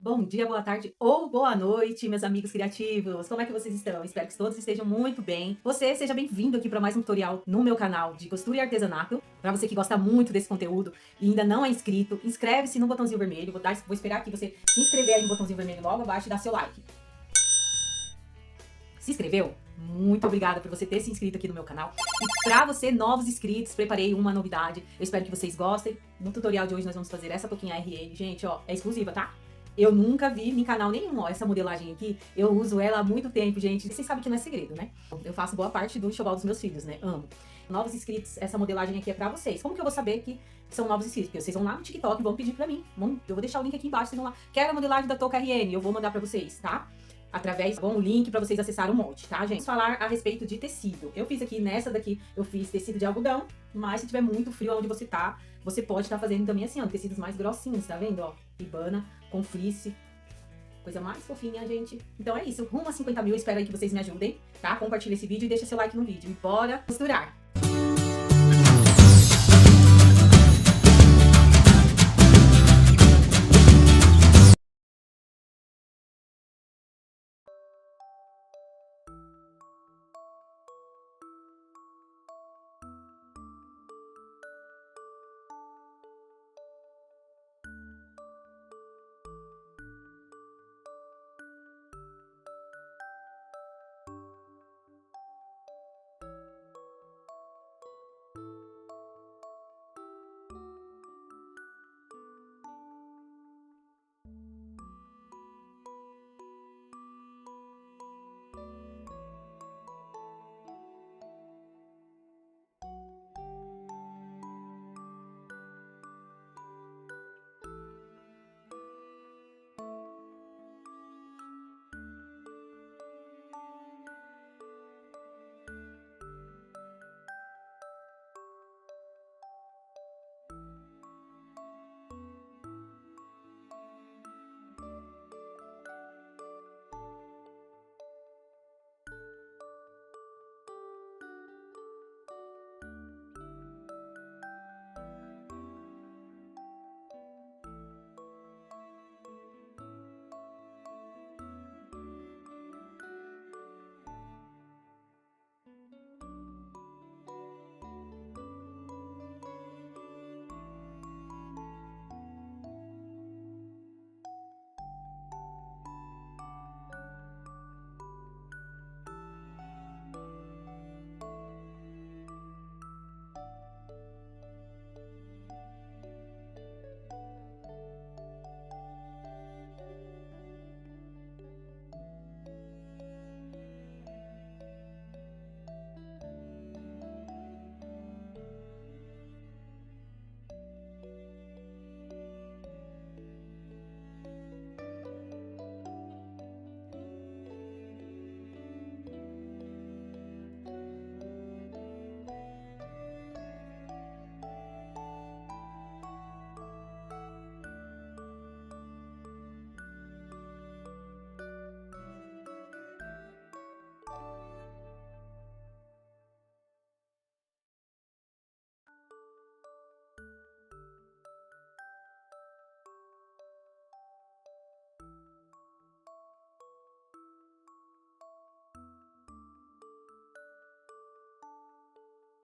Bom dia, boa tarde ou boa noite, meus amigos criativos. Como é que vocês estão? Espero que todos estejam muito bem. Você seja bem-vindo aqui para mais um tutorial no meu canal de costura e artesanato. Para você que gosta muito desse conteúdo e ainda não é inscrito, inscreve-se no botãozinho vermelho. Vou esperar aqui você se inscrever aí no botãozinho vermelho logo abaixo e dar seu like. Se inscreveu? Muito obrigada por você ter se inscrito aqui no meu canal. E para você, novos inscritos, preparei uma novidade. Eu espero que vocês gostem. No tutorial de hoje nós vamos fazer essa touquinha RN. Gente, ó, é exclusiva, tá? Eu nunca vi em canal nenhum, ó, essa modelagem aqui. Eu uso ela há muito tempo, gente. Vocês sabem que não é segredo, né? Eu faço boa parte do enxoval dos meus filhos, né? Amo. Novos inscritos, essa modelagem aqui é pra vocês. Como que eu vou saber que são novos inscritos? Porque vocês vão lá no TikTok e vão pedir pra mim. Eu vou deixar o link aqui embaixo, vocês vão lá. Quero a modelagem da touca RN, eu vou mandar pra vocês, tá? Através, bom, o link pra vocês acessarem o molde, tá, gente? Vamos falar a respeito de tecido. Eu fiz aqui, nessa daqui, eu fiz tecido de algodão, mas se tiver muito frio onde você tá, você pode estar fazendo também assim, ó, tecidos mais grossinhos, tá vendo, ó? Ribana com fleece. Coisa mais fofinha, gente. Então é isso, rumo a 50 mil, espero aí que vocês me ajudem, tá? Compartilha esse vídeo e deixa seu like no vídeo. E bora costurar!